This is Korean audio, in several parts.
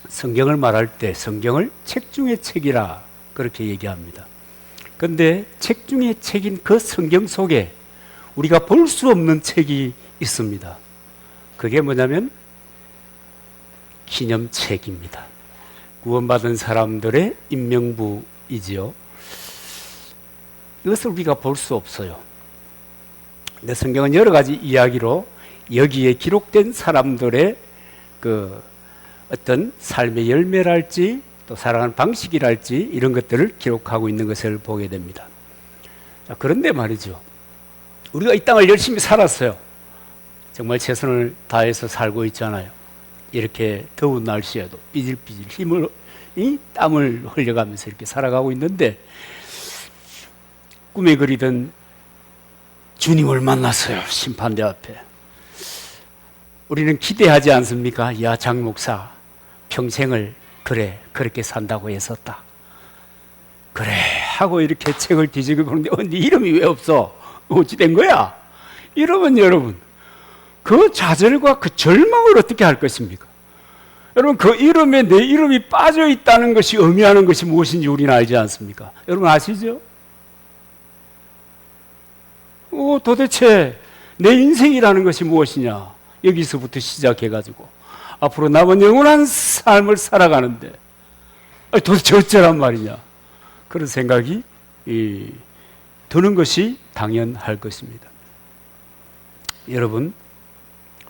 성경을 말할 때 성경을 책 중의 책이라 그렇게 얘기합니다. 그런데 책 중의 책인 그 성경 속에 우리가 볼 수 없는 책이 있습니다. 그게 뭐냐면 기념책입니다. 구원받은 사람들의 인명부이지요. 이것을 우리가 볼 수 없어요. 근데 성경은 여러 가지 이야기로 여기에 기록된 사람들의 그 어떤 삶의 열매랄지 또 살아가는 방식이랄지 이런 것들을 기록하고 있는 것을 보게 됩니다. 자, 그런데 말이죠. 우리가 이 땅을 열심히 살았어요. 정말 최선을 다해서 살고 있잖아요. 이렇게 더운 날씨에도 삐질삐질 땀을 흘려가면서 이렇게 살아가고 있는데 꿈에 그리던 주님을 만났어요. 심판대 앞에. 우리는 기대하지 않습니까? 야, 장 목사 평생을 그렇게 산다고 했었다. 그래 하고 이렇게 책을 뒤지고 보는데 네 이름이 왜 없어? 어찌 된 거야? 이러면 여러분 그 좌절과 그 절망을 어떻게 할 것입니까? 여러분 그 이름에 내 이름이 빠져 있다는 것이 의미하는 것이 무엇인지 우리는 알지 않습니까? 여러분 아시죠? 도대체 내 인생이라는 것이 무엇이냐? 여기서부터 시작해가지고 앞으로 남은 영원한 삶을 살아가는데 도대체 어쩌란 말이냐? 그런 생각이 드는 것이 당연할 것입니다. 여러분,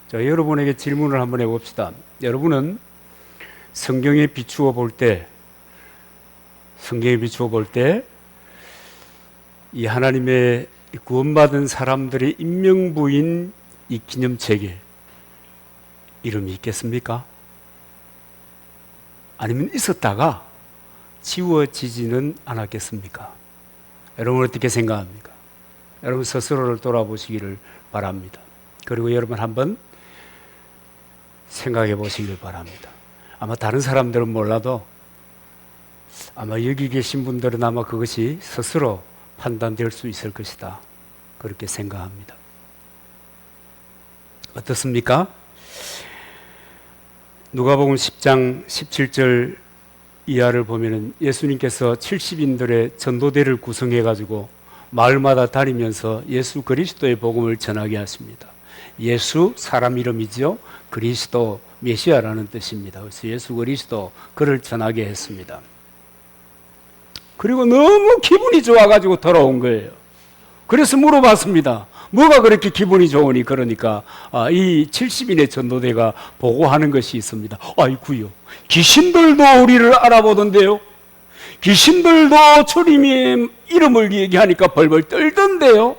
자, 여러분에게 질문을 한번 해봅시다. 여러분은 성경에 비추어 볼 때 이 하나님의 구원받은 사람들의 인명부인 이 기념책에 이름이 있겠습니까? 아니면 있었다가 지워지지는 않았겠습니까? 여러분 어떻게 생각합니까? 여러분 스스로를 돌아보시기를 바랍니다. 그리고 여러분 한번 생각해 보시길 바랍니다. 아마 다른 사람들은 몰라도 아마 여기 계신 분들은 아마 그것이 스스로 판단될 수 있을 것이다. 그렇게 생각합니다. 어떻습니까? 누가복음 10장 17절 이하를 보면은 예수님께서 70인들의 전도대를 구성해 가지고 마을마다 다니면서 예수 그리스도의 복음을 전하게 하십니다. 예수 사람 이름이죠. 그리스도 메시아라는 뜻입니다. 그래서 예수 그리스도 그를 전하게 했습니다. 그리고 너무 기분이 좋아가지고 돌아온 거예요. 그래서 물어봤습니다. 뭐가 그렇게 기분이 좋으니? 그러니까 이 70인의 전도대가 보고하는 것이 있습니다. 아이쿠요, 귀신들도 우리를 알아보던데요. 귀신들도 주님의 이름을 얘기하니까 벌벌 떨던데요.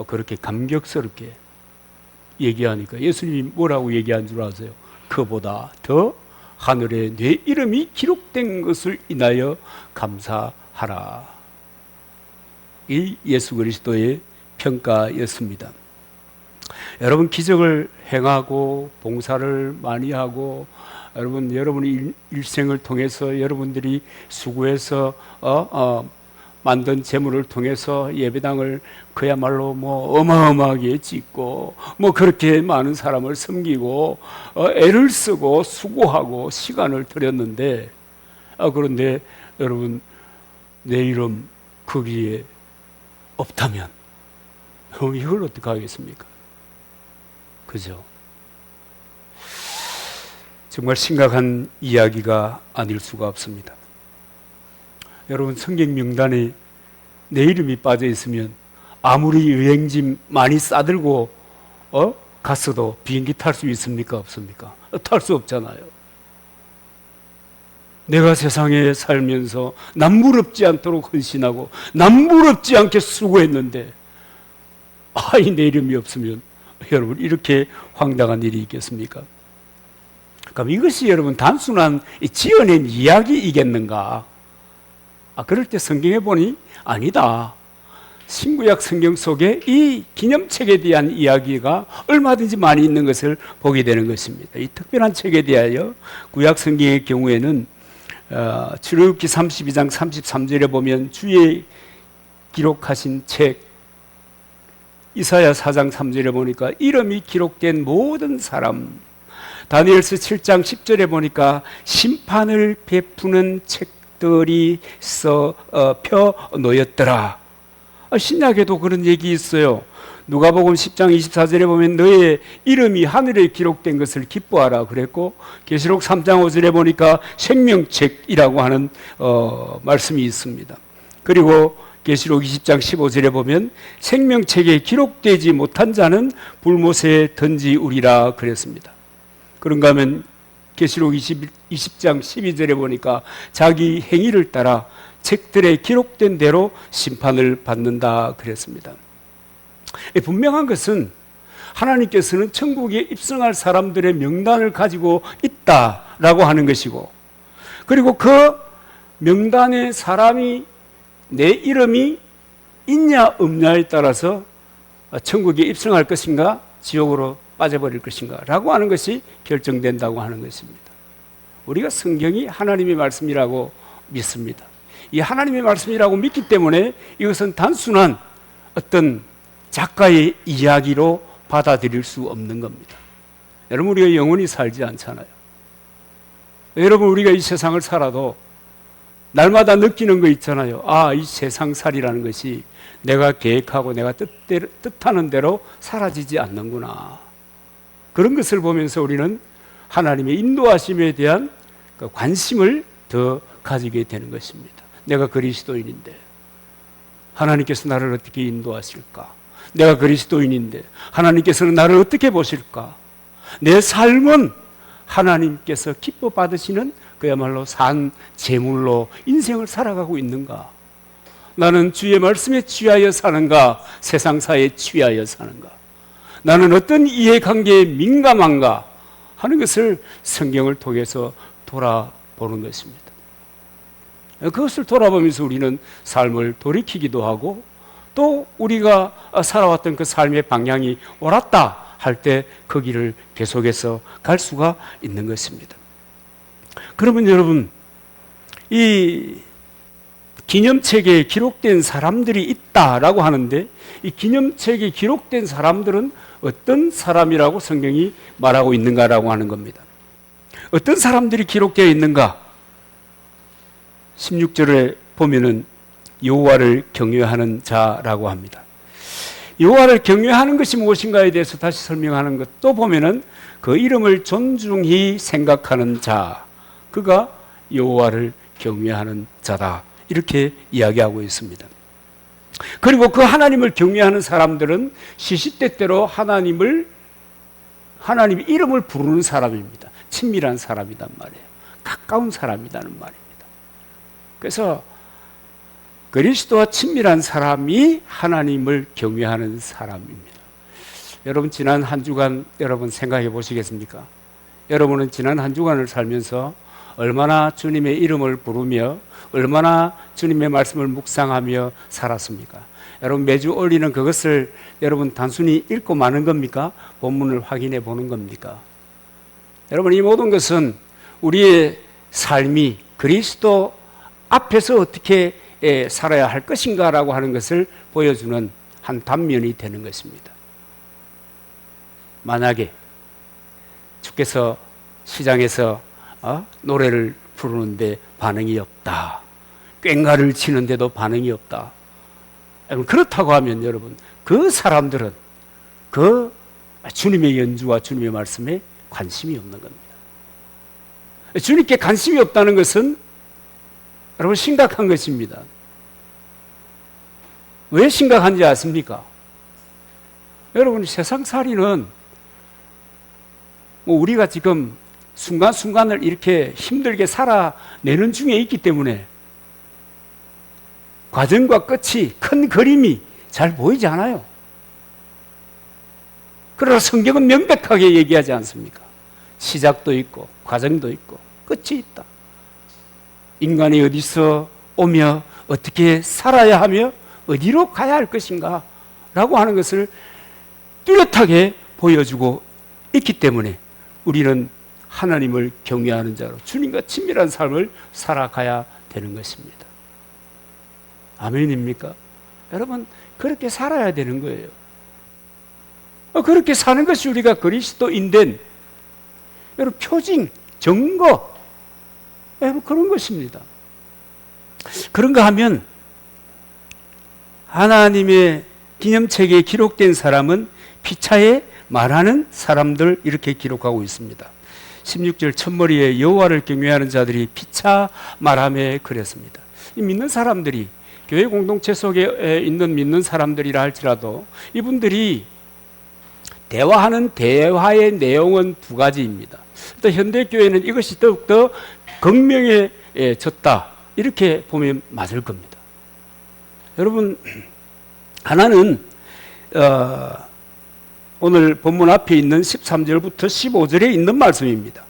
그렇게 감격스럽게 얘기하니까 예수님이 뭐라고 얘기한 줄 아세요? 그보다 더 하늘에 내 이름이 기록된 것을 인하여 감사하라. 이 예수 그리스도의 평가였습니다. 여러분 기적을 행하고 봉사를 많이 하고 여러분의 일생을 통해서 여러분들이 수고해서 만든 재물을 통해서 예배당을 그야말로 어마어마하게 짓고 그렇게 많은 사람을 섬기고 애를 쓰고 수고하고 시간을 들였는데 그런데 여러분 내 이름 거기에 없다면 이걸 어떻게 하겠습니까? 그죠? 정말 심각한 이야기가 아닐 수가 없습니다. 여러분 성경 명단에 내 이름이 빠져 있으면 아무리 여행짐 많이 싸들고 갔어도 비행기 탈 수 있습니까? 없습니까? 탈 수 없잖아요. 내가 세상에 살면서 남부럽지 않도록 헌신하고 남부럽지 않게 수고했는데 내 이름이 없으면 여러분 이렇게 황당한 일이 있겠습니까? 그럼 이것이 여러분 단순한 지어낸 이야기이겠는가? 그럴 때 성경에 보니 아니다. 신구약 성경 속에 이 기념책에 대한 이야기가 얼마든지 많이 있는 것을 보게 되는 것입니다. 이 특별한 책에 대하여 구약 성경의 경우에는 출애굽기 32장 33절에 보면 주의 기록하신 책, 이사야 4장 3절에 보니까 이름이 기록된 모든 사람, 다니엘서 7장 10절에 보니까 심판을 베푸는 책들이 펴 놓였더라. 신약에도 그런 얘기 있어요. 누가복음 10장 24절에 보면 너의 이름이 하늘에 기록된 것을 기뻐하라 그랬고, 계시록 3장 5절에 보니까 생명책이라고 하는 말씀이 있습니다. 그리고 계시록 20장 15절에 보면 생명책에 기록되지 못한 자는 불못에 던지우리라 그랬습니다. 그런가 하면 계시록 20장 12절에 보니까 자기 행위를 따라 책들에 기록된 대로 심판을 받는다 그랬습니다. 분명한 것은 하나님께서는 천국에 입성할 사람들의 명단을 가지고 있다라고 하는 것이고, 그리고 그 명단에 사람이 내 이름이 있냐 없냐에 따라서 천국에 입성할 것인가 지옥으로 빠져버릴 것인가 라고 하는 것이 결정된다고 하는 것입니다. 우리가 성경이 하나님의 말씀이라고 믿습니다. 이 하나님의 말씀이라고 믿기 때문에 이것은 단순한 어떤 작가의 이야기로 받아들일 수 없는 겁니다. 여러분, 우리가 영원히 살지 않잖아요. 여러분, 우리가 이 세상을 살아도 날마다 느끼는 거 있잖아요. 이 세상살이라는 것이 내가 계획하고 내가 뜻하는 대로 사라지지 않는구나. 그런 것을 보면서 우리는 하나님의 인도하심에 대한 관심을 더 가지게 되는 것입니다. 내가 그리스도인인데 하나님께서 나를 어떻게 인도하실까? 내가 그리스도인인데 하나님께서는 나를 어떻게 보실까? 내 삶은 하나님께서 기뻐 받으시는 그야말로 산 제물로 인생을 살아가고 있는가? 나는 주의 말씀에 취하여 사는가? 세상사에 취하여 사는가? 나는 어떤 이해관계에 민감한가? 하는 것을 성경을 통해서 돌아보는 것입니다. 그것을 돌아보면서 우리는 삶을 돌이키기도 하고, 또 우리가 살아왔던 그 삶의 방향이 옳았다 할 때 그 길을 계속해서 갈 수가 있는 것입니다. 그러면 여러분, 이 기념책에 기록된 사람들이 있다라고 하는데, 이 기념책에 기록된 사람들은 어떤 사람이라고 성경이 말하고 있는가라고 하는 겁니다. 어떤 사람들이 기록되어 있는가? 16절에 보면은 여호와를 경외하는 자라고 합니다. 여호와를 경외하는 것이 무엇인가에 대해서 다시 설명하는 것도 보면은 그 이름을 존중히 생각하는 자, 그가 여호와를 경외하는 자다, 이렇게 이야기하고 있습니다. 그리고 그 하나님을 경외하는 사람들은 시시때때로 하나님 이름을 부르는 사람입니다. 친밀한 사람이란 말이에요. 가까운 사람이라는 말입니다. 그래서 그리스도와 친밀한 사람이 하나님을 경외하는 사람입니다. 여러분, 지난 한 주간 여러분 생각해 보시겠습니까? 여러분은 지난 한 주간을 살면서 얼마나 주님의 이름을 부르며 얼마나 주님의 말씀을 묵상하며 살았습니까? 여러분, 매주 올리는 그것을 여러분 단순히 읽고 마는 겁니까? 본문을 확인해 보는 겁니까? 여러분, 이 모든 것은 우리의 삶이 그리스도 앞에서 어떻게 살아야 할 것인가라고 하는 것을 보여주는 한 단면이 되는 것입니다. 만약에 주께서 시장에서 노래를 부르는데 반응이 없다, 꽹과를 치는데도 반응이 없다, 그렇다고 하면 여러분, 그 사람들은 그 주님의 연주와 주님의 말씀에 관심이 없는 겁니다. 주님께 관심이 없다는 것은 여러분 심각한 것입니다. 왜 심각한지 아십니까? 여러분, 세상살이는 우리가 지금 순간순간을 이렇게 힘들게 살아내는 중에 있기 때문에 과정과 끝이, 큰 그림이 잘 보이지 않아요. 그러나 성경은 명백하게 얘기하지 않습니까? 시작도 있고 과정도 있고 끝이 있다. 인간이 어디서 오며 어떻게 살아야 하며 어디로 가야 할 것인가 라고 하는 것을 뚜렷하게 보여주고 있기 때문에 우리는 하나님을 경외하는 자로 주님과 친밀한 삶을 살아가야 되는 것입니다. 아멘입니까? 여러분, 그렇게 살아야 되는 거예요. 그렇게 사는 것이 우리가 그리스도인된, 여러분 표징, 증거, 여러분 그런 것입니다. 그런가 하면 하나님의 기념책에 기록된 사람은 피차에 말하는 사람들 이렇게 기록하고 있습니다. 16절 첫머리에 여호와를 경외하는 자들이 피차 말함에 그랬습니다. 이 믿는 사람들이 교회 공동체 속에 있는 믿는 사람들이라 할지라도 이분들이 대화하는 대화의 내용은 두 가지입니다. 또 현대 교회는 이것이 더욱더 극명해졌다 이렇게 보면 맞을 겁니다. 여러분 하나는 오늘 본문 앞에 있는 13절부터 15절에 있는 말씀입니다.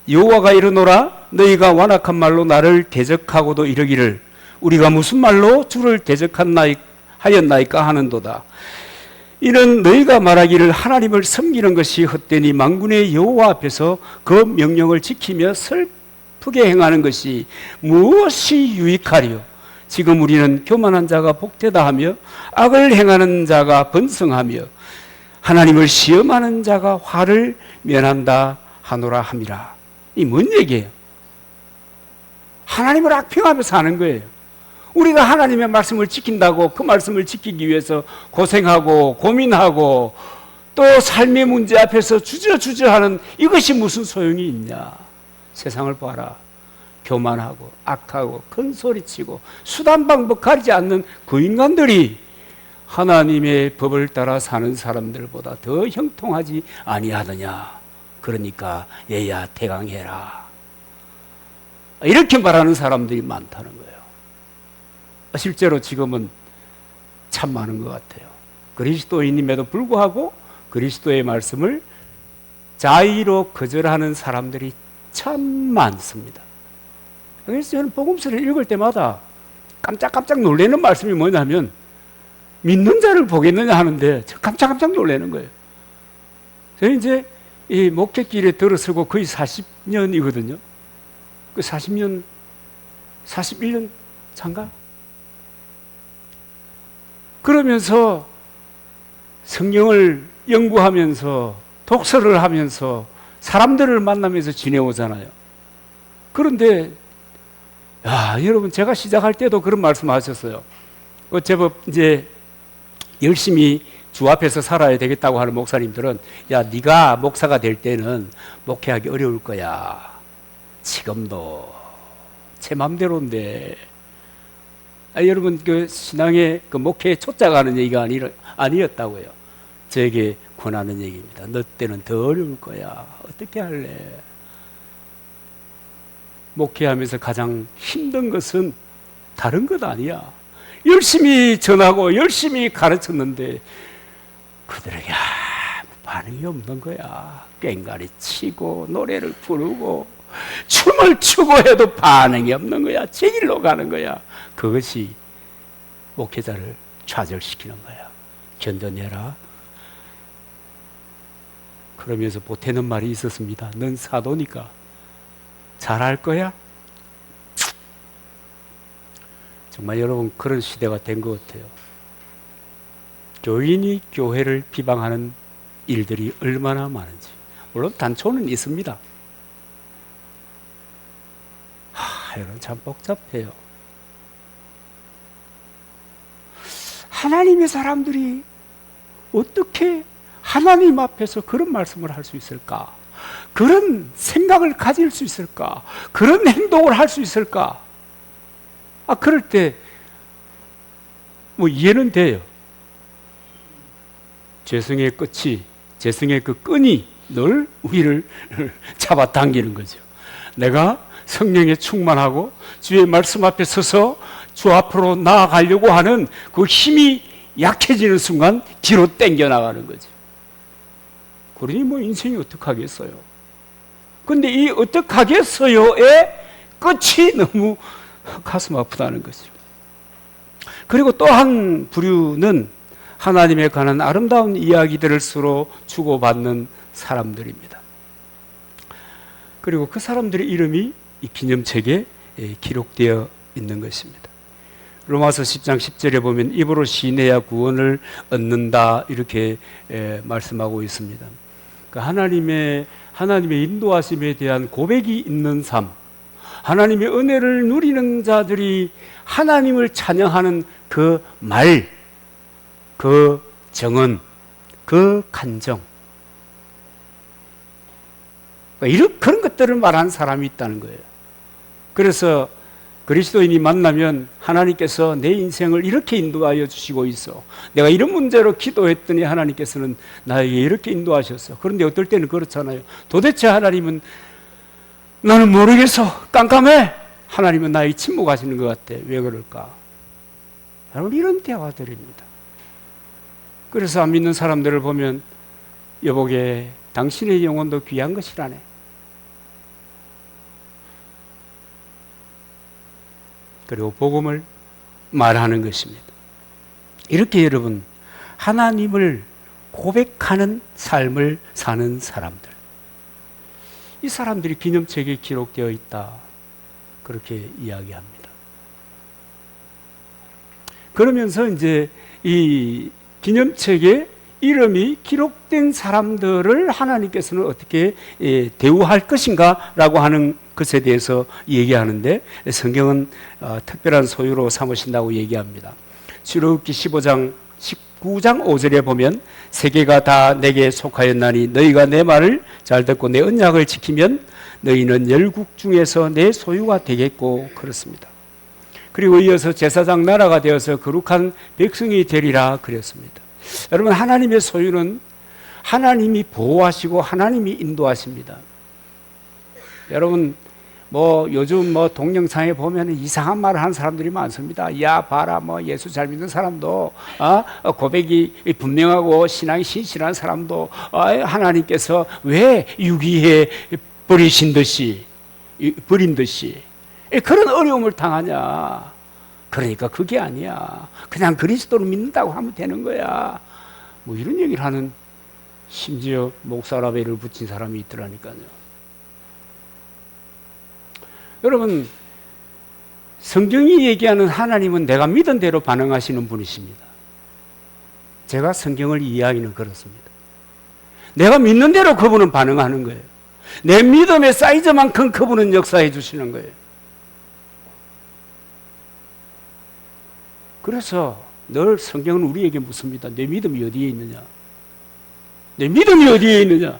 여호와가 이르노라 너희가 완악한 말로 나를 대적하고도 이르기를 우리가 무슨 말로 주를 대적하였나이까 하는도다. 이는 너희가 말하기를 하나님을 섬기는 것이 헛되니 만군의 여호와 앞에서 그 명령을 지키며 슬프게 행하는 것이 무엇이 유익하리요. 지금 우리는 교만한 자가 복되다 하며 악을 행하는 자가 번성하며 하나님을 시험하는 자가 화를 면한다 하노라 함이라. 이 뭔 얘기예요? 하나님을 악평하며 사는 거예요. 우리가 하나님의 말씀을 지킨다고 그 말씀을 지키기 위해서 고생하고 고민하고 또 삶의 문제 앞에서 주저주저하는 이것이 무슨 소용이 있냐. 세상을 봐라. 교만하고 악하고 큰 소리치고 수단 방법 가리지 않는 그 인간들이 하나님의 법을 따라 사는 사람들보다 더 형통하지 아니하느냐. 그러니까 얘야 태강해라. 이렇게 말하는 사람들이 많다는 거예요. 실제로 지금은 참 많은 것 같아요. 그리스도인임에도 불구하고 그리스도의 말씀을 자의로 거절하는 사람들이 참 많습니다. 그래서 저는 복음서를 읽을 때마다 깜짝깜짝 놀라는 말씀이 뭐냐면 믿는 자를 보겠느냐 하는데 저 깜짝깜짝 놀라는 거예요. 저는 이제 이 목회길에 들어서고 거의 40년이거든요. 그 40년, 41년 차인가? 그러면서 성경을 연구하면서 독서를 하면서 사람들을 만나면서 지내오잖아요. 그런데 여러분 제가 시작할 때도 그런 말씀 하셨어요. 제법 이제 열심히 주 앞에서 살아야 되겠다고 하는 목사님들은 네가 목사가 될 때는 목회하기 어려울 거야. 지금도 제 맘대로인데 여러분 그 신앙의 그 목회에 쫓아가는 얘기가 아니었다고요. 저에게 권하는 얘기입니다. 너 때는 더 어려울 거야. 어떻게 할래? 목회하면서 가장 힘든 것은 다른 것 아니야. 열심히 전하고 열심히 가르쳤는데 그들에게 반응이 없는 거야. 꽹과리 치고 노래를 부르고 춤을 추고 해도 반응이 없는 거야. 제 길로 가는 거야. 그것이 목회자를 좌절시키는 거야. 견뎌내라. 그러면서 보태는 말이 있었습니다. 넌 사도니까 잘할 거야? 정말 여러분 그런 시대가 된 것 같아요. 교인이 교회를 비방하는 일들이 얼마나 많은지. 물론 단초는 있습니다. 여러분 참 복잡해요. 하나님의 사람들이 어떻게 하나님 앞에서 그런 말씀을 할 수 있을까? 그런 생각을 가질 수 있을까? 그런 행동을 할 수 있을까? 그럴 때 뭐 이해는 돼요. 죄성의 그 끈이 늘 우리를 잡아당기는 거죠. 내가 성령에 충만하고 주의 말씀 앞에 서서 주 앞으로 나아가려고 하는 그 힘이 약해지는 순간 뒤로 땡겨 나가는 거죠. 그러니 뭐 인생이 어떡하겠어요. 근데 이 어떡하겠어요의 끝이 너무 가슴 아프다는 거죠. 그리고 또 한 부류는 하나님에 관한 아름다운 이야기들을 서로 주고받는 사람들입니다. 그리고 그 사람들의 이름이 이 기념책에 기록되어 있는 것입니다. 로마서 10장 10절에 보면 입으로 시인해야 구원을 얻는다 이렇게 말씀하고 있습니다. 하나님의 하나님의 인도하심에 대한 고백이 있는 삶, 하나님의 은혜를 누리는 자들이 하나님을 찬양하는 그 말, 그 정언, 그 간정, 이런 그런 것들을 말하는 사람이 있다는 거예요. 그래서 그리스도인이 만나면 하나님께서 내 인생을 이렇게 인도하여 주시고 있어. 내가 이런 문제로 기도했더니 하나님께서는 나에게 이렇게 인도하셨어. 그런데 어떨 때는 그렇잖아요. 도대체 하나님은 나는 모르겠어. 깜깜해. 하나님은 나에게 침묵하시는 것 같아. 왜 그럴까? 여러분, 이런 대화들입니다. 그래서 안 믿는 사람들을 보면 여보게 당신의 영혼도 귀한 것이라네. 그리고 복음을 말하는 것입니다. 이렇게 여러분, 하나님을 고백하는 삶을 사는 사람들, 이 사람들이 기념책에 기록되어 있다, 그렇게 이야기합니다. 그러면서 이제 이 기념책에 이름이 기록된 사람들을 하나님께서는 어떻게 대우할 것인가 라고 하는 것에 대해서 얘기하는데, 성경은 특별한 소유로 삼으신다고 얘기합니다. 출애굽기 15장 19장 5절에 보면 세계가 다 내게 속하였나니 너희가 내 말을 잘 듣고 내 언약을 지키면 너희는 열국 중에서 내 소유가 되겠고, 그렇습니다. 그리고 이어서 제사장 나라가 되어서 거룩한 백성이 되리라 그랬습니다. 여러분, 하나님의 소유는 하나님이 보호하시고 하나님이 인도하십니다. 여러분, 요즘 동영상에 보면 이상한 말을 하는 사람들이 많습니다. 야, 봐라, 예수 잘 믿는 사람도, 고백이 분명하고 신앙이 신실한 사람도, 하나님께서 왜 유기해 버린 듯이, 그런 어려움을 당하냐. 그러니까 그게 아니야. 그냥 그리스도를 믿는다고 하면 되는 거야. 이런 얘기를 하는, 심지어 목사라벨을 붙인 사람이 있더라니까요. 여러분, 성경이 얘기하는 하나님은 내가 믿은 대로 반응하시는 분이십니다. 제가 성경을 이해하기는 그렇습니다. 내가 믿는 대로 그분은 반응하는 거예요. 내 믿음의 사이즈만큼 그분은 역사해 주시는 거예요. 그래서 늘 성경은 우리에게 묻습니다. 내 믿음이 어디에 있느냐? 내 믿음이 어디에 있느냐?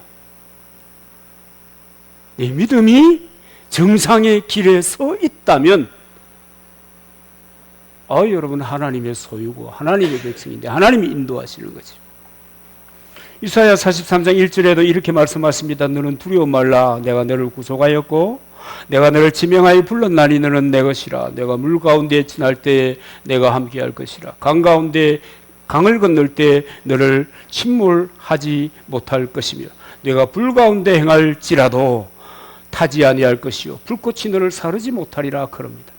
내 믿음이 정상의 길에 서 있다면, 여러분, 하나님의 소유고 하나님의 백성인데 하나님이 인도하시는 거죠. 이사야 43장 1절에도 이렇게 말씀하십니다. 너는 두려워 말라. 내가 너를 구속하였고 내가 너를 지명하여 불렀나니 너는 내 것이라. 내가 물 가운데 지날 때에 내가 함께 할 것이라. 강 가운데 강을 건널 때 너를 침몰하지 못할 것이며 내가 불 가운데 행할지라도 타지 아니할 것이요 불꽃이 너를 사르지 못하리라 그럽니다.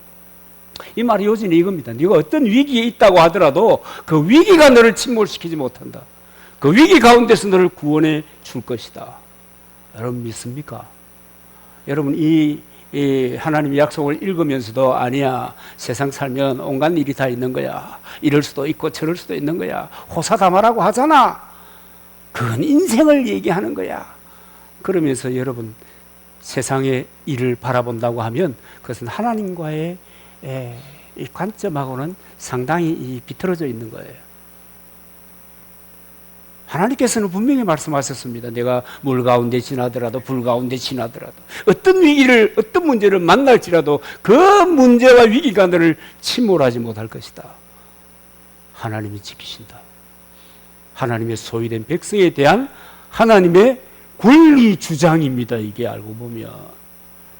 이 말이 요지는 이겁니다. 네가 어떤 위기에 있다고 하더라도 그 위기가 너를 침몰시키지 못한다. 그 위기 가운데서 너를 구원해 줄 것이다. 여러분 믿습니까? 여러분 이 하나님의 약속을 읽으면서도 아니야, 세상 살면 온갖 일이 다 있는 거야, 이럴 수도 있고 저럴 수도 있는 거야, 호사다마라고 하잖아. 그건 인생을 얘기하는 거야. 그러면서 여러분 세상의 일을 바라본다고 하면 그것은 하나님과의 이 관점하고는 상당히 비틀어져 있는 거예요. 하나님께서는 분명히 말씀하셨습니다. 내가 물 가운데 지나더라도 불 가운데 지나더라도 어떤 위기를 어떤 문제를 만날지라도 그 문제와 위기가 너를 침몰하지 못할 것이다. 하나님이 지키신다. 하나님의 소유된 백성에 대한 하나님의 권리 주장입니다. 이게 알고 보면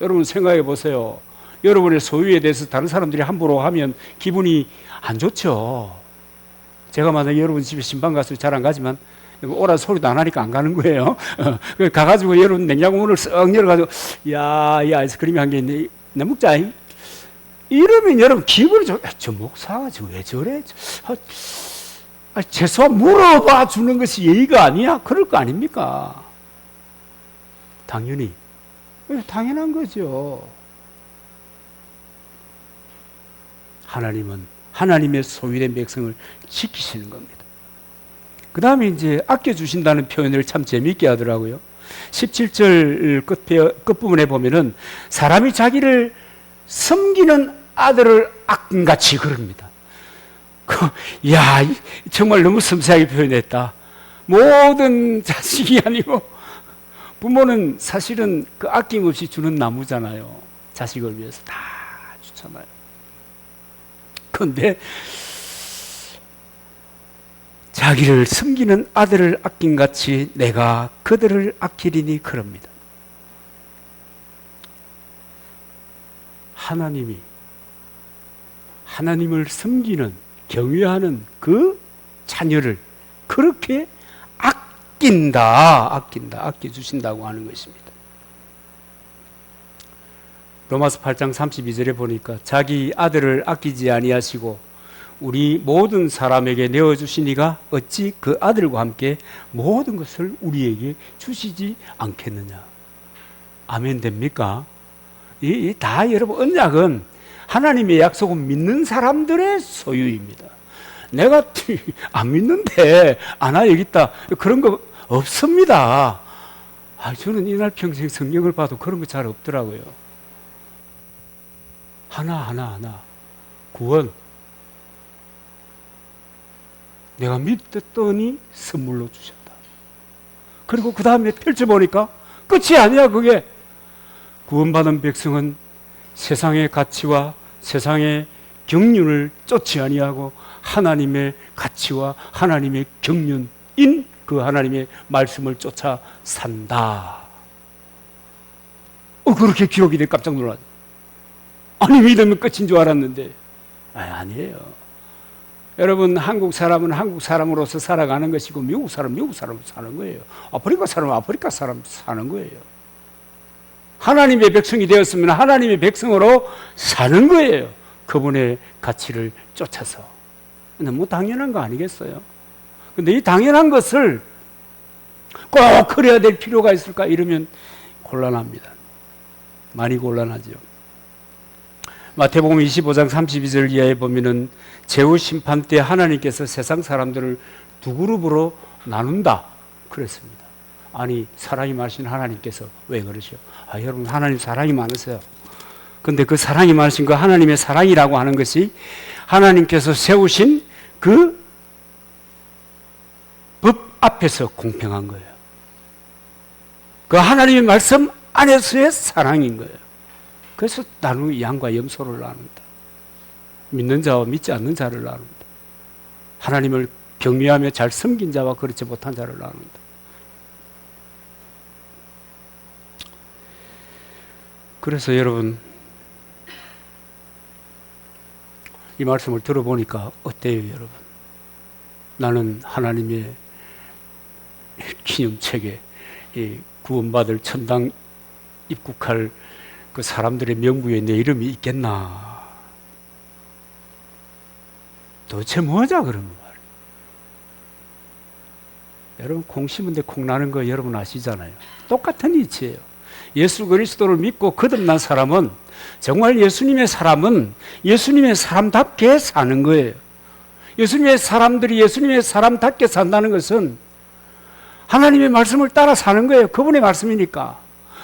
여러분 생각해 보세요. 여러분의 소유에 대해서 다른 사람들이 함부로 하면 기분이 안 좋죠. 제가 만약에 여러분 집에 신방 가서 잘 안 가지만 오라 소리도 안 하니까 안 가는 거예요. 가가지고 여러분 냉장고 문을 썩 열어가지고 야 아이스크림이 한 개 있네, 내 먹자. 이러면 여러분 기분이 저 목사가 왜 저래? 최소한 물어봐 주는 것이 예의가 아니야? 그럴 거 아닙니까? 당연히 당연한 거죠. 하나님은 하나님의 소유된 백성을 지키시는 겁니다. 그 다음에 이제 아껴주신다는 표현을 참 재미있게 하더라고요. 17절 끝부분에 보면은 사람이 자기를 섬기는 아들을 악같이 그럽니다. 야, 정말 너무 섬세하게 표현했다. 모든 자식이 아니고 부모는 사실은 그 아낌없이 주는 나무잖아요. 자식을 위해서 다 주잖아요. 그런데 자기를 섬기는 아들을 아낀같이 내가 그들을 아끼리니 그럽니다. 하나님을 섬기는, 경외하는 그 자녀를 그렇게 아껴주신다고 하는 것입니다. 로마서 8장 32절에 보니까 자기 아들을 아끼지 아니하시고 우리 모든 사람에게 내어주시니가 어찌 그 아들과 함께 모든 것을 우리에게 주시지 않겠느냐. 아멘 됩니까? 다 여러분, 언약은 하나님의 약속은 믿는 사람들의 소유입니다. 내가 안 믿는데 여기 있다 그런 거 없습니다. 저는 이날 평생 성경을 봐도 그런 거 잘 없더라고요. 하나 구원, 내가 믿었더니 선물로 주셨다. 그리고 그 다음에 펼쳐보니까 끝이 아니야. 그게 구원받은 백성은 세상의 가치와 세상의 경륜을 쫓지 아니하고 하나님의 가치와 하나님의 경륜인 그 하나님의 말씀을 쫓아 산다. 그렇게 기록이 돼 깜짝 놀랐어. 믿으면 끝인 줄 알았는데 아니에요. 여러분, 한국 사람은 한국 사람으로서 살아가는 것이고 미국 사람으로 사는 거예요. 아프리카 사람은 아프리카 사람 사는 거예요. 하나님의 백성이 되었으면 하나님의 백성으로 사는 거예요. 그분의 가치를 쫓아서. 너무 당연한 거 아니겠어요? 근데 이 당연한 것을 꼭 그래야 될 필요가 있을까? 이러면 곤란합니다. 많이 곤란하죠. 마태복음 25장 32절 이하에 보면은 제후 심판 때 하나님께서 세상 사람들을 두 그룹으로 나눈다 그랬습니다. 사랑이 많으신 하나님께서 왜 그러시오? 여러분, 하나님 사랑이 많으세요. 근데 그 사랑이 많으신 그 하나님의 사랑이라고 하는 것이 하나님께서 세우신 그 법 앞에서 공평한 거예요. 그 하나님의 말씀 안에서의 사랑인 거예요. 그래서 양과 염소를 나눈다. 믿는 자와 믿지 않는 자를 나눈다. 하나님을 경외하며 잘 섬긴 자와 그렇지 못한 자를 나눈다. 그래서 여러분, 이 말씀을 들어보니까 어때요, 여러분? 나는 하나님의 기념책에 구원받을 천당 입국할 그 사람들의 명부에 내 이름이 있겠나? 도대체 뭐자 그런 말이에요. 여러분, 콩 심은데 콩 나는 거 여러분 아시잖아요. 똑같은 이치예요. 예수 그리스도를 믿고 거듭난 사람은 정말 예수님의 사람답게 사는 거예요. 예수님의 사람들이 예수님의 사람답게 산다는 것은 하나님의 말씀을 따라 사는 거예요. 그분의 말씀이니까.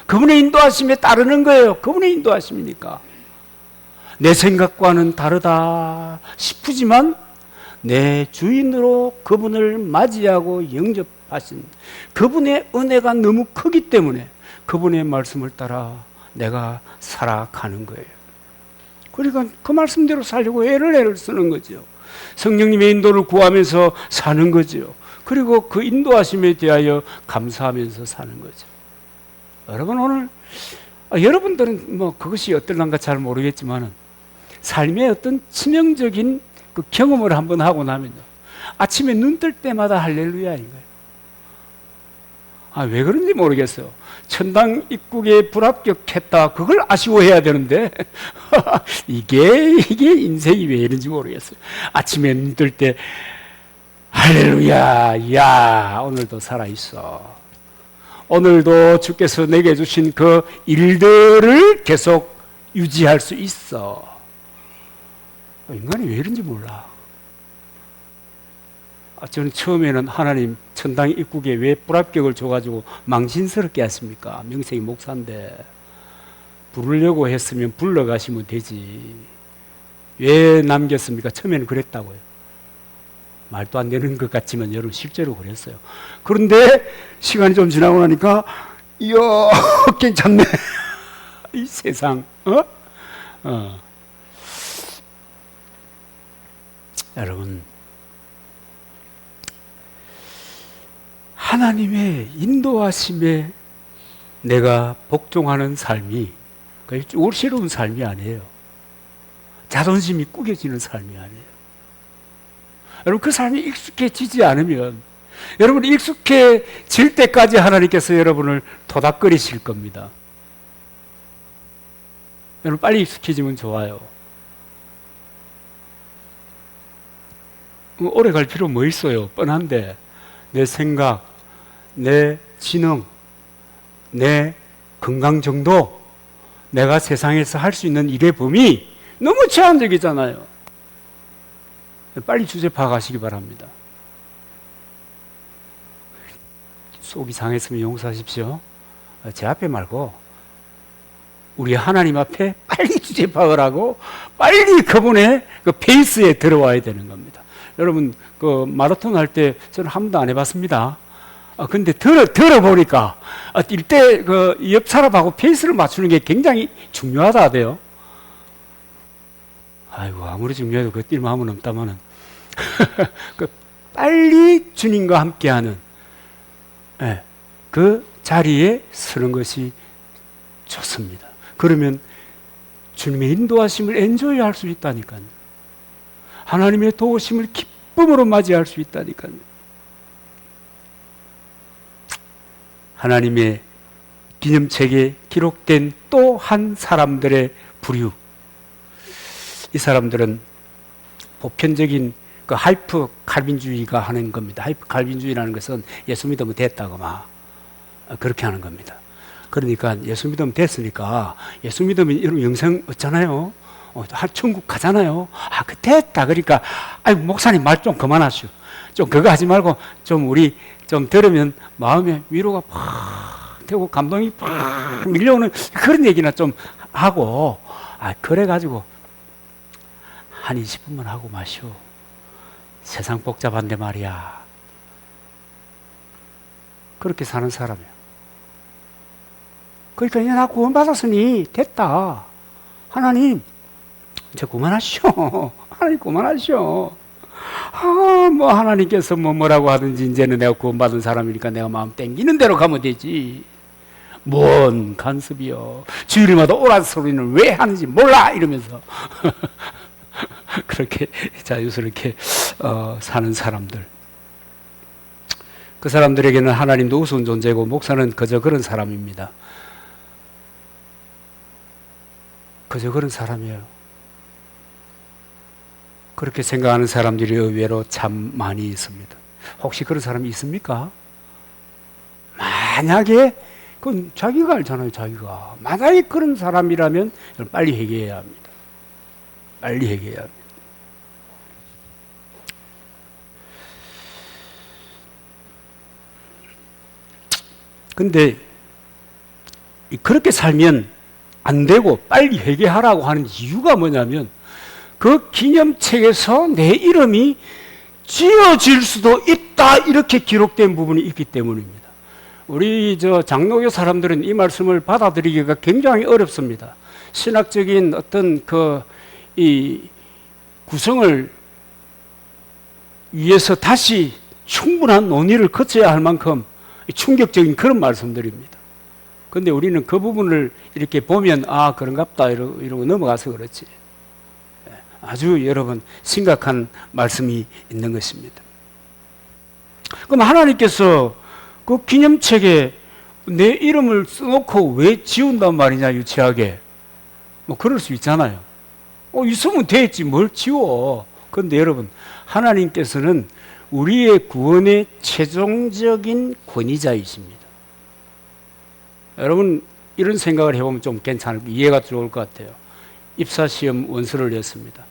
그분의 인도하심에 따르는 거예요. 그분의 인도하심이니까. 내 생각과는 다르다 싶으지만 내 주인으로 그분을 맞이하고 영접하신 그분의 은혜가 너무 크기 때문에 그분의 말씀을 따라 내가 살아가는 거예요. 그러니까 그 말씀대로 살려고 애를 쓰는 거죠. 성령님의 인도를 구하면서 사는 거죠. 그리고 그 인도하심에 대하여 감사하면서 사는 거죠. 여러분, 오늘 여러분들은 그것이 어떨란가 잘 모르겠지만 삶의 어떤 치명적인 그 경험을 한번 하고 나면요, 아침에 눈 뜰 때마다 할렐루야인 거예요. 왜 그런지 모르겠어요. 천당 입국에 불합격했다, 그걸 아쉬워해야 되는데 이게 인생이 왜 이런지 모르겠어요. 아침에 눈 뜰 때 할렐루야, 야, 오늘도 살아있어. 오늘도 주께서 내게 주신 그 일들을 계속 유지할 수 있어. 인간이 왜 이런지 몰라. 저는 처음에는 하나님 천당 입국에 왜 불합격을 줘가지고 망신스럽게 했습니까? 명색이 목사인데 부르려고 했으면 불러가시면 되지. 왜 남겼습니까? 처음에는 그랬다고요. 말도 안 되는 것 같지만 여러분 실제로 그랬어요. 그런데 시간이 좀 지나고 나니까 이야 괜찮네. 이 세상 여러분 하나님의 인도하심에 내가 복종하는 삶이 올시러운 삶이 아니에요. 자존심이 꾸겨지는 삶이 아니에요. 여러분 그 삶이 익숙해지지 않으면 여러분 익숙해질 때까지 하나님께서 여러분을 토닥거리실 겁니다. 여러분 빨리 익숙해지면 좋아요. 오래 갈 필요 뭐 있어요? 뻔한데 내 생각, 내 지능, 내 건강 정도, 내가 세상에서 할 수 있는 일의 범위 너무 제한적이잖아요. 빨리 주제 파악하시기 바랍니다. 속이 상했으면 용서하십시오. 제 앞에 말고 우리 하나님 앞에 빨리 주제 파악을 하고 빨리 그분의 그 페이스에 들어와야 되는 겁니다. 여러분 그 마라톤 할 때 저는 한 번도 안 해봤습니다. 근데 들어보니까 뛸 때 그 옆 사람하고 페이스를 맞추는 게 굉장히 중요하다 하대요. 아이고 아무리 중요해도 그 뛸 마음은 없다마는 그 빨리 주님과 함께하는 그 자리에 서는 것이 좋습니다. 그러면 주님의 인도하심을 엔조이할 수 있다니까요. 하나님의 도우심을 기쁨으로 맞이할 수 있다니까요. 하나님의 기념책에 기록된 또 한 사람들의 부류. 이 사람들은 보편적인 그 하이프 칼빈주의가 하는 겁니다. 하이프 칼빈주의라는 것은 예수 믿으면 됐다고 막 그렇게 하는 겁니다. 그러니까 예수 믿으면 됐으니까 예수 믿으면 이런 영생 얻잖아요. 천국 가잖아요. 그 됐다. 그러니까 아이고 목사님 말 좀 그만하시오. 좀 그거 하지 말고 좀 우리 좀 들으면 마음에 위로가 팍 되고 감동이 팍 밀려오는 그런 얘기나 좀 하고 그래가지고 한 20분만 하고 마시오. 세상 복잡한데 말이야. 그렇게 사는 사람이야. 그러니까 이제 나 구원받았으니 됐다. 하나님 이제 그만하시오. 하나님 그만하시오. 뭐 하나님께서 뭐라고 하든지 이제는 내가 구원받은 사람이니까 내가 마음 땡기는 대로 가면 되지. 뭔 간섭이요. 주일마다 오라는 소리는 왜 하는지 몰라 이러면서 그렇게 자유스럽게 사는 사람들. 그 사람들에게는 하나님도 우스운 존재고 목사는 그저 그런 사람입니다. 그저 그런 사람이에요. 그렇게 생각하는 사람들이 의외로 참 많이 있습니다. 혹시 그런 사람이 있습니까? 만약에 그건 자기가 알잖아요. 자기가 만약에 그런 사람이라면 빨리 회개해야 합니다. 빨리 회개해야 합니다. 근데 그렇게 살면 안 되고 빨리 회개하라고 하는 이유가 뭐냐면 그 기념책에서 내 이름이 지어질 수도 있다 이렇게 기록된 부분이 있기 때문입니다. 우리 장로교 사람들은 이 말씀을 받아들이기가 굉장히 어렵습니다. 신학적인 어떤 이 구성을 위해서 다시 충분한 논의를 거쳐야 할 만큼 충격적인 그런 말씀들입니다. 그런데 우리는 그 부분을 이렇게 보면 그런갑다 이러고 넘어가서 그렇지. 아주 여러분 심각한 말씀이 있는 것입니다. 그럼 하나님께서 그 기념책에 내 이름을 써놓고 왜 지운단 말이냐 유치하게. 뭐 그럴 수 있잖아요. 있으면 되겠지 뭘 지워. 그런데 여러분 하나님께서는 우리의 구원의 최종적인 권위자이십니다. 여러분 이런 생각을 해보면 좀 괜찮을 이해가 좋을 것 같아요. 입사시험 원서를 냈습니다.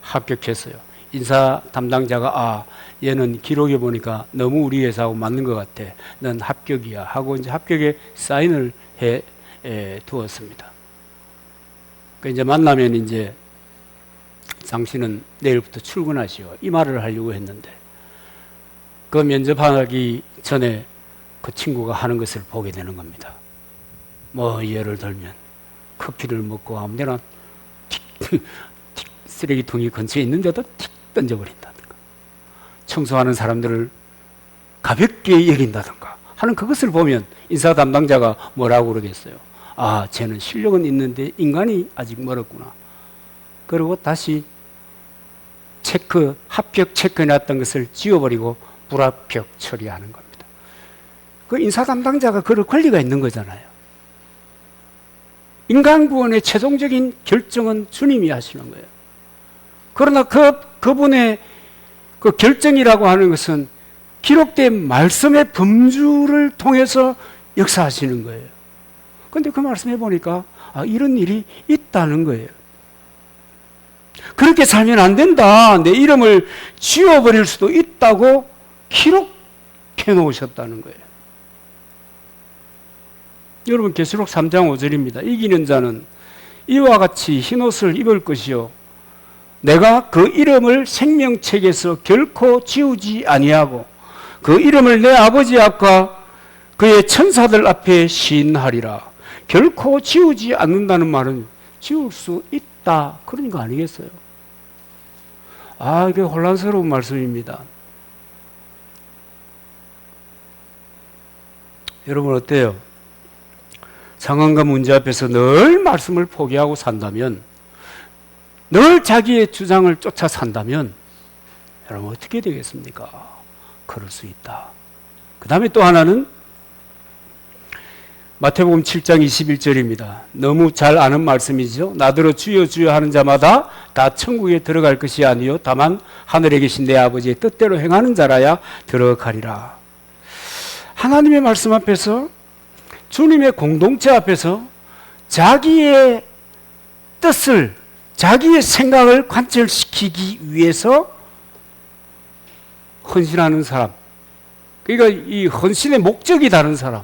합격했어요. 인사 담당자가 얘는 기록에 보니까 너무 우리 회사하고 맞는 것 같아. 넌 합격이야 하고 이제 합격에 사인을 해 두었습니다. 그 이제 만나면 이제 당신은 내일부터 출근하시오 이 말을 하려고 했는데 그 면접하기 전에 그 친구가 하는 것을 보게 되는 겁니다. 뭐 예를 들면 커피를 먹고 아무데나 쓰레기통이 근처에 있는데도 틱 던져버린다든가 청소하는 사람들을 가볍게 여긴다든가 하는 그것을 보면 인사 담당자가 뭐라고 그러겠어요? 쟤는 실력은 있는데 인간이 아직 멀었구나. 그리고 다시 합격 체크해놨던 것을 지워버리고 불합격 처리하는 겁니다. 그 인사 담당자가 그럴 권리가 있는 거잖아요. 인간 구원의 최종적인 결정은 주님이 하시는 거예요. 그러나 그분의 그 결정이라고 하는 것은 기록된 말씀의 범주를 통해서 역사하시는 거예요. 그런데 그 말씀해 보니까 이런 일이 있다는 거예요. 그렇게 살면 안 된다. 내 이름을 지워버릴 수도 있다고 기록해 놓으셨다는 거예요. 여러분 계시록 3장 5절입니다. 이기는 자는 이와 같이 흰옷을 입을 것이요 내가 그 이름을 생명책에서 결코 지우지 아니하고 그 이름을 내 아버지 앞과 그의 천사들 앞에 시인하리라. 결코 지우지 않는다는 말은 지울 수 있다 그런 거 아니겠어요? 이게 혼란스러운 말씀입니다. 여러분 어때요? 상황과 문제 앞에서 늘 말씀을 포기하고 산다면, 늘 자기의 주장을 쫓아 산다면 여러분 어떻게 되겠습니까? 그럴 수 있다. 그 다음에 또 하나는 마태복음 7장 21절입니다. 너무 잘 아는 말씀이죠. 나더러 주여 주여 하는 자마다 다 천국에 들어갈 것이 아니요 다만 하늘에 계신 내 아버지의 뜻대로 행하는 자라야 들어가리라. 하나님의 말씀 앞에서, 주님의 공동체 앞에서 자기의 뜻을, 자기의 생각을 관철시키기 위해서 헌신하는 사람, 그러니까 이 헌신의 목적이 다른 사람.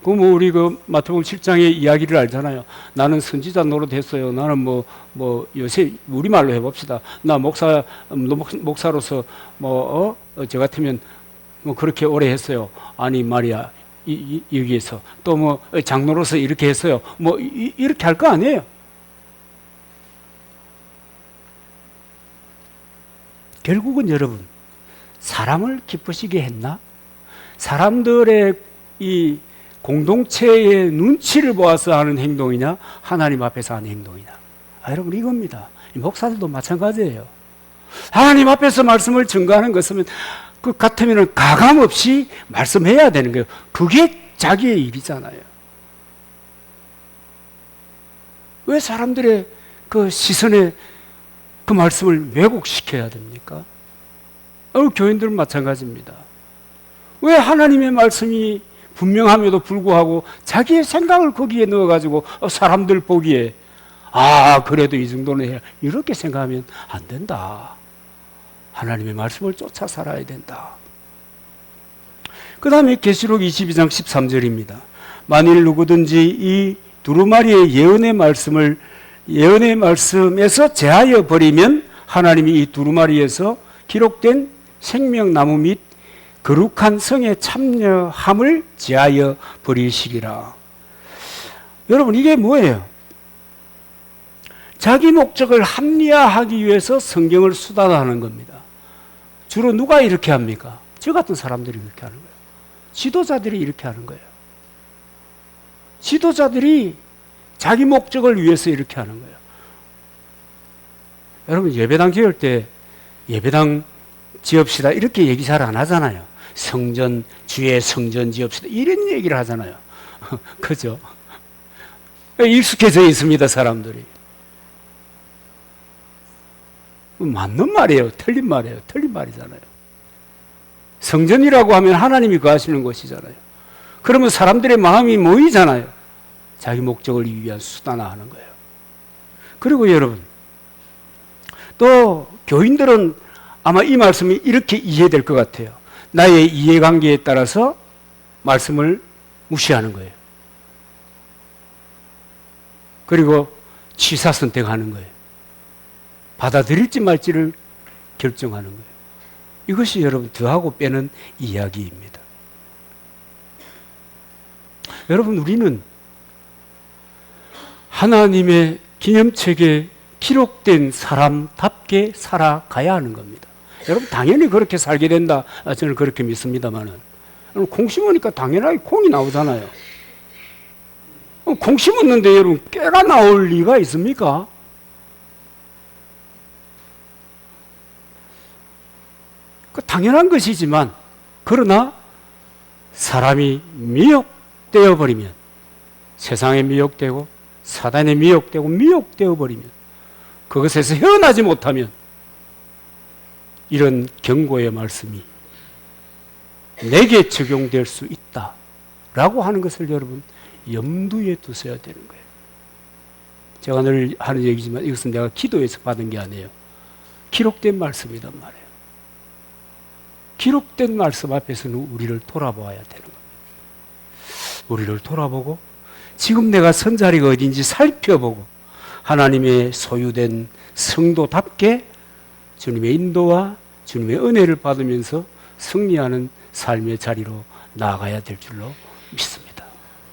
우리 마태복음 7장의 이야기를 알잖아요. 나는 선지자 노릇했어요. 나는 요새 우리말로 해봅시다. 나 목사로서 저 같으면 그렇게 오래 했어요. 아니 말이야, 여기에서 또 장로로서 이렇게 했어요. 이렇게 할 거 아니에요. 결국은 여러분, 사람을 기쁘시게 했나? 사람들의 이 공동체의 눈치를 보아서 하는 행동이냐, 하나님 앞에서 하는 행동이냐. 여러분 이겁니다. 목사들도 마찬가지예요. 하나님 앞에서 말씀을 증거하는 것은 그 같으면 가감 없이 말씀해야 되는 거예요. 그게 자기의 일이잖아요. 왜 사람들의 그 시선에 그 말씀을 왜곡시켜야 됩니까? 교인들은 마찬가지입니다. 왜 하나님의 말씀이 분명함에도 불구하고 자기의 생각을 거기에 넣어가지고 사람들 보기에 그래도 이 정도는 해야, 이렇게 생각하면 안 된다. 하나님의 말씀을 쫓아 살아야 된다. 그 다음에 계시록 22장 13절입니다. 만일 누구든지 이 두루마리의 예언의 말씀에서 제하여 버리면 하나님이 이 두루마리에서 기록된 생명나무 및 거룩한 성에 참여함을 제하여 버리시리라. 여러분 이게 뭐예요? 자기 목적을 합리화하기 위해서 성경을 수단화하는 겁니다. 주로 누가 이렇게 합니까? 저 같은 사람들이 이렇게 하는 거예요. 지도자들이 이렇게 하는 거예요. 지도자들이 자기 목적을 위해서 이렇게 하는 거예요. 여러분 예배당 지을 때 예배당 지읍시다 이렇게 얘기 잘 안 하잖아요. 주의 성전 지읍시다 이런 얘기를 하잖아요. 그죠? 익숙해져 있습니다, 사람들이. 맞는 말이에요? 틀린 말이에요? 틀린 말이잖아요. 성전이라고 하면 하나님이 거하시는 곳이잖아요. 그러면 사람들의 마음이 모이잖아요. 자기 목적을 위한 수단화하는 거예요. 그리고 여러분, 또 교인들은 아마 이 말씀이 이렇게 이해될 것 같아요. 나의 이해관계에 따라서 말씀을 무시하는 거예요. 그리고 취사 선택하는 거예요. 받아들일지 말지를 결정하는 거예요. 이것이 여러분 더하고 빼는 이야기입니다. 여러분, 우리는 하나님의 기념책에 기록된 사람답게 살아가야 하는 겁니다. 여러분, 당연히 그렇게 살게 된다, 저는 그렇게 믿습니다만은, 콩 심으니까 당연하게 콩이 나오잖아요. 콩 심었는데 여러분 깨가 나올 리가 있습니까? 그 당연한 것이지만, 그러나 사람이 미혹되어 버리면, 세상에 미혹되고 사단에 미혹되고 미혹되어 버리면, 그것에서 헤어나지 못하면 이런 경고의 말씀이 내게 적용될 수 있다라고 하는 것을 여러분 염두에 두셔야 되는 거예요. 제가 늘 하는 얘기지만 이것은 내가 기도해서 받은 게 아니에요. 기록된 말씀이란 말이에요. 기록된 말씀 앞에서는 우리를 돌아보아야 되는 겁니다. 우리를 돌아보고 지금 내가 선 자리가 어딘지 살펴보고 하나님의 소유된 성도답게 주님의 인도와 주님의 은혜를 받으면서 승리하는 삶의 자리로 나아가야 될 줄로